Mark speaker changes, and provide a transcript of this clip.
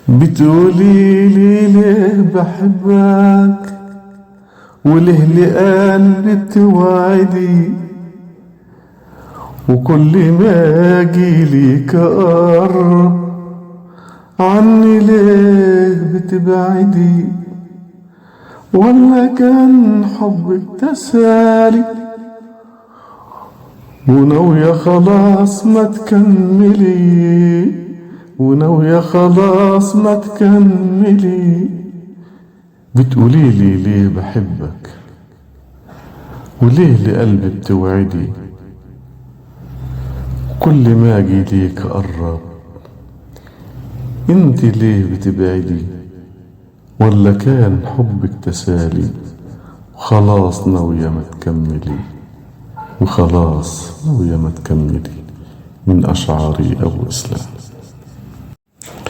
Speaker 1: بتقولي لي ليه بحبك وليه لقلبي بتوعدي، وكل ما اجيلك اقرب عني ليه بتبعدي؟ ولا كان حبك تسالي وناوية خلاص ما تكملي، وناوية خلاص ما تكملي؟ بتقولي لي ليه بحبك وليه لقلبي بتوعدي، كل ما اجي ليك اقرب انت ليه بتبعدي؟ ولا كان حبك تسالي وخلاص ناوية ما تكملي، وخلاص ناوية ما تكملي؟ من أشعاري أبو إسلام.